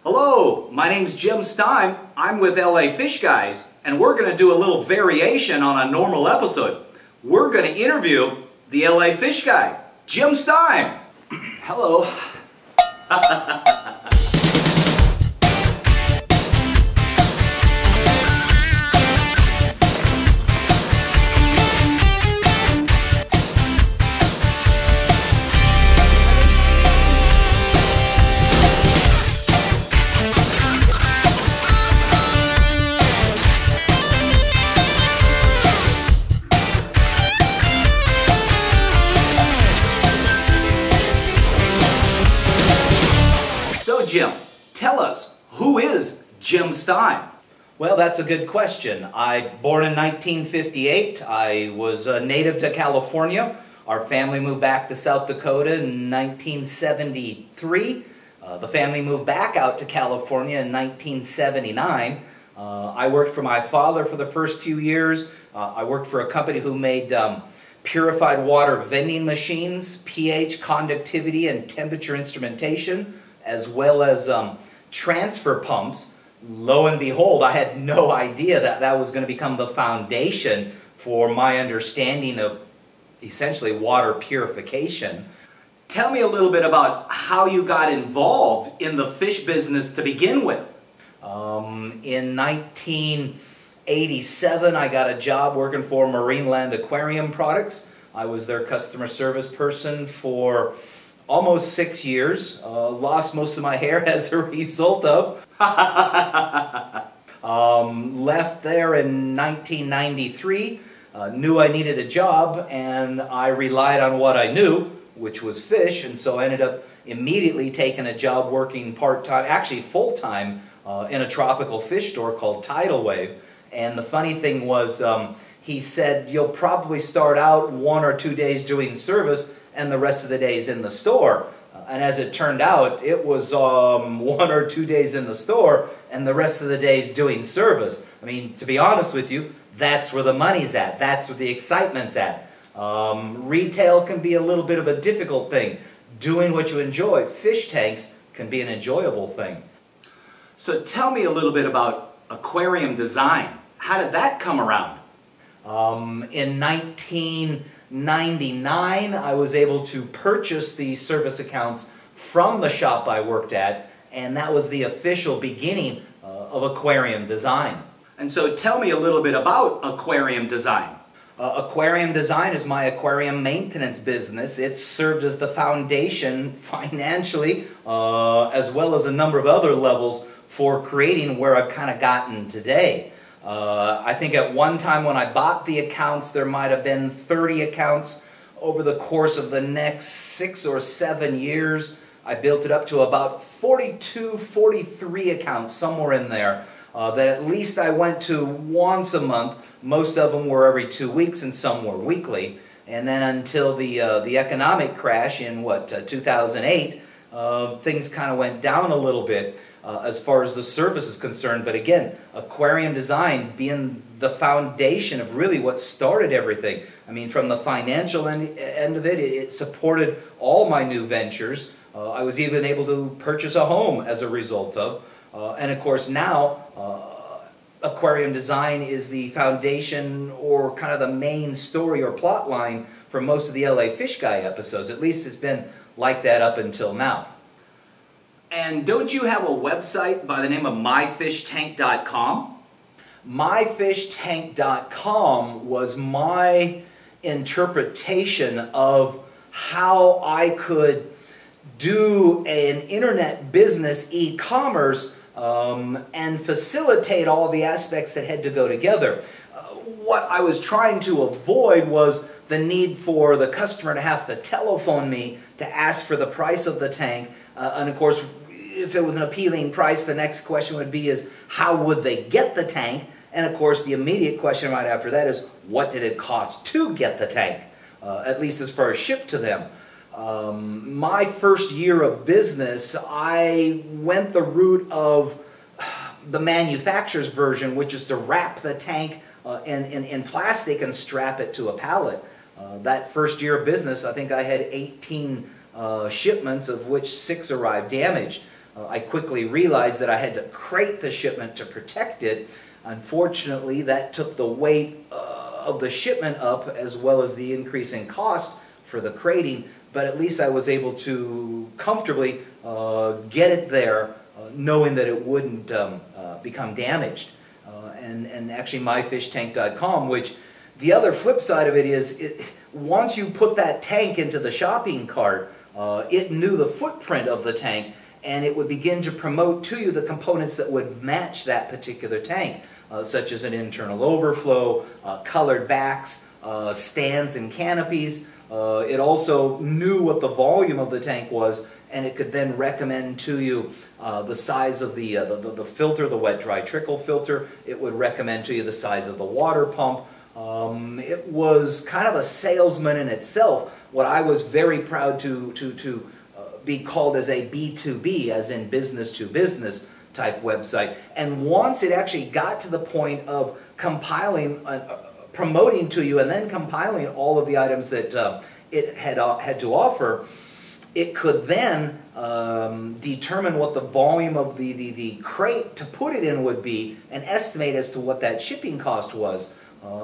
Hello, my name's Jim Stime. I'm with LA Fishguys, and we're going to do a little variation on a normal episode. We're going to interview the LA Fish Guy, Jim Stime. Hello. Jim, tell us, who is Jim Stime? Well, that's a good question. Born in 1958. I was a native to California. Our family moved back to South Dakota in 1973. The family moved back out to California in 1979. I worked for my father for the first few years. I worked for a company who made purified water vending machines, pH, conductivity, and temperature instrumentation, as well as transfer pumps. Lo and behold, I had no idea that that was going to become the foundation for my understanding of essentially water purification. Tell me a little bit about how you got involved in the fish business to begin with. In 1987, I got a job working for Marineland Aquarium Products. I was their customer service person for almost 6 years. Lost most of my hair as a result of. Left there in 1993. Knew I needed a job, and I relied on what I knew, which was fish, and so I ended up immediately taking a job working part-time, actually full-time, in a tropical fish store called Tidal Wave. And the funny thing was, he said, you'll probably start out 1 or 2 days doing service, and the rest of the days in the store. And as it turned out, it was 1 or 2 days in the store and the rest of the days doing service. I mean, to be honest with you, that's where the money's at. That's where the excitement's at. Retail can be a little bit of a difficult thing. Doing what you enjoy, fish tanks, can be an enjoyable thing. So tell me a little bit about aquarium design. How did that come around? In 1999, I was able to purchase the service accounts from the shop I worked at, and that was the official beginning of aquarium design. And so tell me a little bit about aquarium design. Aquarium design is my aquarium maintenance business. It's served as the foundation financially, as well as a number of other levels for creating where I've kind of gotten today. I think at one time when I bought the accounts, there might have been 30 accounts. Over the course of the next 6 or 7 years, I built it up to about 42, 43 accounts, somewhere in there, that at least I went to once a month. Most of them were every 2 weeks, and some were weekly. And then until the economic crash in, 2008, things kind of went down a little bit. As far as the service is concerned. But again, aquarium design being the foundation of really what started everything. I mean, from the financial end of it, it supported all my new ventures. I was even able to purchase a home as a result of. And of course now, aquarium design is the foundation, or kind of the main story or plot line for most of the LA Fish Guy episodes. At least it's been like that up until now. And don't you have a website by the name of myfishtank.com? Myfishtank.com was my interpretation of how I could do an internet business, e-commerce, and facilitate all the aspects that had to go together. What I was trying to avoid was the need for the customer to have to telephone me to ask for the price of the tank. And of course, if it was an appealing price, the next question would be how would they get the tank? And of course, the immediate question right after that is, what did it cost to get the tank? At least as far as shipped to them. My first year of business, I went the route of the manufacturer's version, which is to wrap the tank in plastic and strap it to a pallet. That first year of business, I think I had 18 shipments, of which 6 arrived damaged. I quickly realized that I had to crate the shipment to protect it. Unfortunately, that took the weight of the shipment up, as well as the increase in cost for the crating, but at least I was able to comfortably get it there, knowing that it wouldn't become damaged. And actually myfishtank.com, which the other flip side of it is, once you put that tank into the shopping cart, it knew the footprint of the tank, and it would begin to promote to you the components that would match that particular tank, such as an internal overflow, colored backs, stands and canopies. It also knew what the volume of the tank was, and it could then recommend to you the size of the filter, the wet-dry trickle filter. It would recommend to you the size of the water pump. It was kind of a salesman in itself. What I was very proud to be called as a B2B, as in business to business type website. And once it actually got to the point of compiling, promoting to you, and then compiling all of the items that it had to offer, it could then determine what the volume of the crate to put it in would be, and estimate as to what that shipping cost was.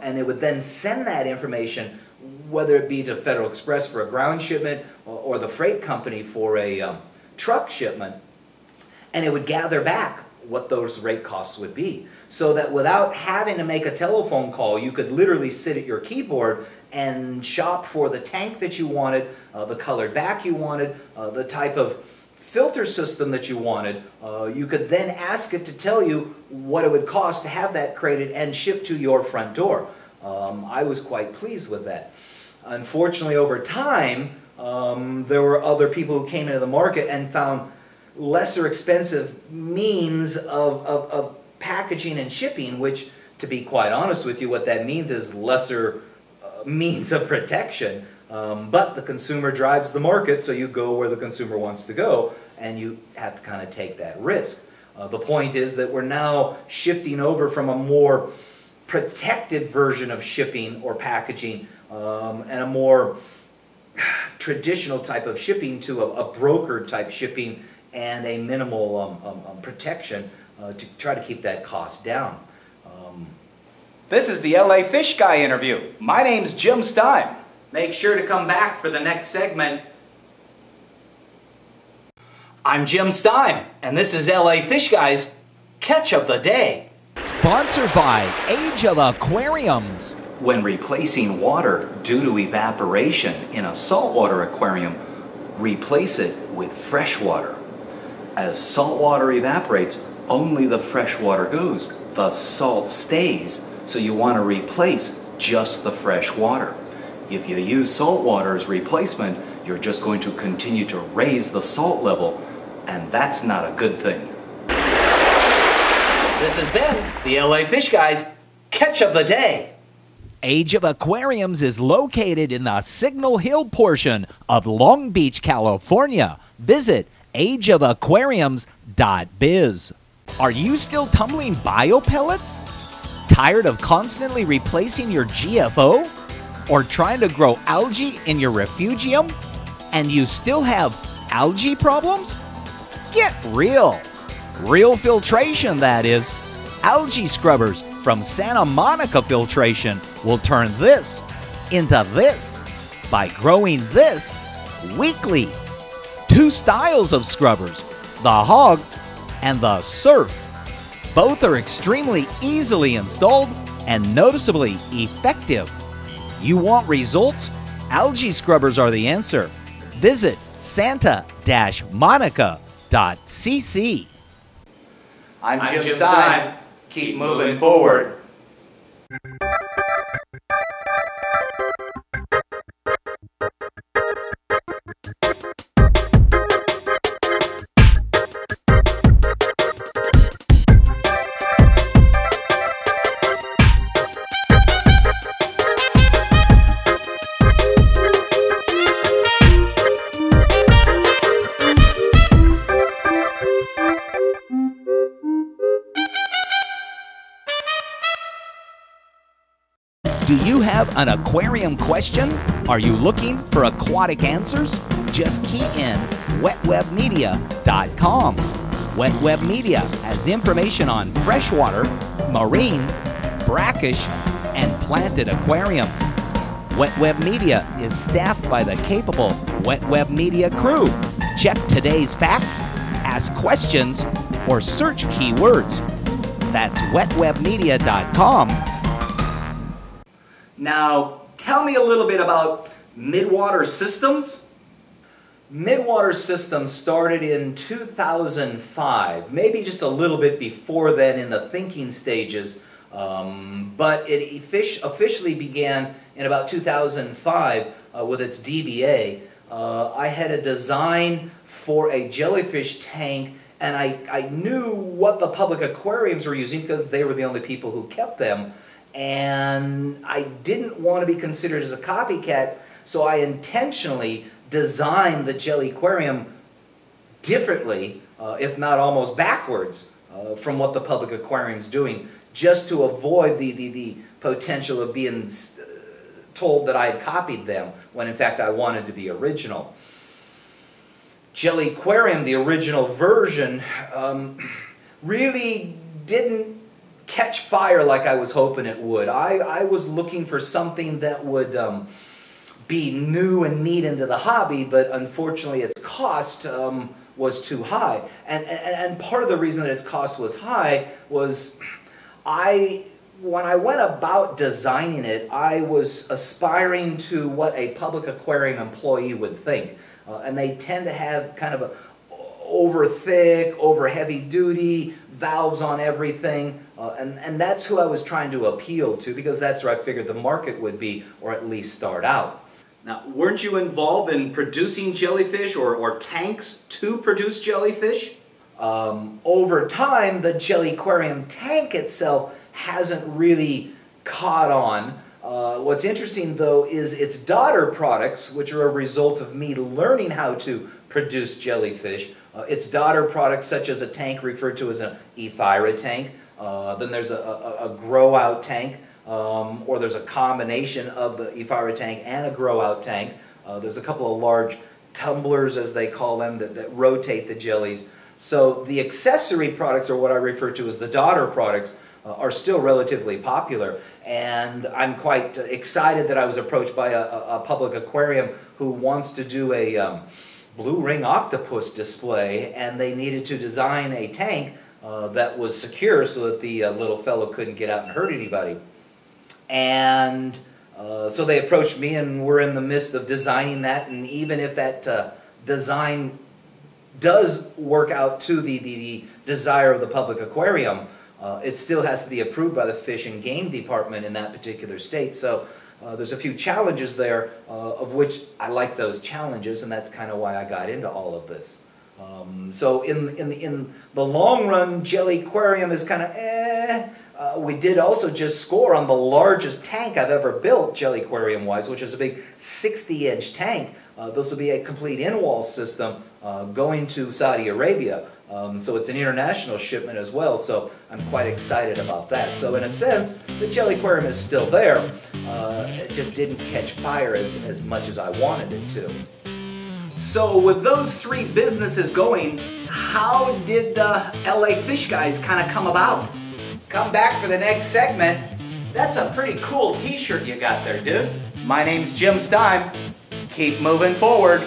And it would then send that information, whether it be to Federal Express for a ground shipment or the freight company for a truck shipment, and it would gather back what those rate costs would be. So that without having to make a telephone call, you could literally sit at your keyboard and shop for the tank that you wanted, the colored back you wanted, the type of filter system that you wanted. You could then ask it to tell you what it would cost to have that crated and shipped to your front door. I was quite pleased with that. Unfortunately, over time, there were other people who came into the market and found lesser expensive means of packaging and shipping, which, to be quite honest with you, what that means is lesser means of protection. But the consumer drives the market, so you go where the consumer wants to go, and you have to kind of take that risk. The point is that we're now shifting over from a more protected version of shipping or packaging and a more traditional type of shipping to a broker type shipping and a minimal protection to try to keep that cost down. This is the LA Fish Guy interview. My name's Jim Stime. Make sure to come back for the next segment. I'm Jim Stime, and this is LA Fish Guys Catch of the Day. Sponsored by Age of Aquariums. When replacing water due to evaporation in a saltwater aquarium, replace it with fresh water. As salt water evaporates, only the fresh water goes. The salt stays, so you want to replace just the fresh water. If you use salt water as replacement, you're just going to continue to raise the salt level, and that's not a good thing. This has been the LA Fish Guys Catch of the Day. Age of Aquariums is located in the Signal Hill portion of Long Beach, California. Visit ageofaquariums.biz. Are you still tumbling biopellets? Tired of constantly replacing your GFO? Or trying to grow algae in your refugium? And you still have algae problems? Get real. Real filtration, that is. Algae scrubbers from Santa Monica Filtration will turn this into this by growing this weekly. 2 styles of scrubbers, the Hog and the Surf. Both are extremely easily installed and noticeably effective. You want results? Algae scrubbers are the answer. Visit santa-monica.cc. I'm Jim Stime. Keep moving forward. Do you have an aquarium question? Are you looking for aquatic answers? Just key in wetwebmedia.com. Wet Web Media has information on freshwater, marine, brackish, and planted aquariums. Wet Web Media is staffed by the capable Wet Web Media crew. Check today's facts, ask questions, or search keywords. That's wetwebmedia.com. Now, tell me a little bit about Midwater Systems. Midwater Systems started in 2005, maybe just a little bit before then in the thinking stages, but it officially began in about 2005 with its DBA. I had a design for a jellyfish tank, and I knew what the public aquariums were using because they were the only people who kept them, and I didn't want to be considered as a copycat, so I intentionally designed the jelly aquarium differently, if not almost backwards, from what the public aquarium's doing, just to avoid the potential of being told that I had copied them, when in fact I wanted to be original. Jelly Aquarium, the original version, really didn't catch fire like I was hoping it would. I was looking for something that would be new and neat into the hobby, but unfortunately its cost was too high. And part of the reason that its cost was high was when I went about designing it, I was aspiring to what a public aquarium employee would think. And they tend to have kind of a over thick, over heavy duty, valves on everything. And that's who I was trying to appeal to, because that's where I figured the market would be, or at least start out. Now, weren't you involved in producing jellyfish or tanks to produce jellyfish? Over time, the jelly aquarium tank itself hasn't really caught on. What's interesting, though, is its daughter products, which are a result of me learning how to produce jellyfish. Its daughter products, such as a tank referred to as an Ephyra tank, then there's a grow-out tank, or there's a combination of the Ephyra tank and a grow-out tank. There's a couple of large tumblers, as they call them, that rotate the jellies. So the accessory products, or what I refer to as the daughter products, are still relatively popular. And I'm quite excited that I was approached by a public aquarium who wants to do a blue ring octopus display, and they needed to design a tank that was secure so that the little fellow couldn't get out and hurt anybody. And so they approached me, and we're in the midst of designing that. And even if that design does work out to the desire of the public aquarium, it still has to be approved by the Fish and Game Department in that particular state. So there's a few challenges there, of which I like those challenges, and that's kind of why I got into all of this. So in the long run, Jelly Aquarium is kind of we did also just score on the largest tank I've ever built, Jelly Aquarium-wise, which is a big 60-inch tank. This will be a complete in-wall system going to Saudi Arabia. So it's an international shipment as well, so I'm quite excited about that. So in a sense, the Jelly Aquarium is still there. It just didn't catch fire as much as I wanted it to. So with those three businesses going, how did the LA Fishguys kind of come about? Come back for the next segment. That's a pretty cool t-shirt you got there, dude. My name's Jim Stime. Keep moving forward.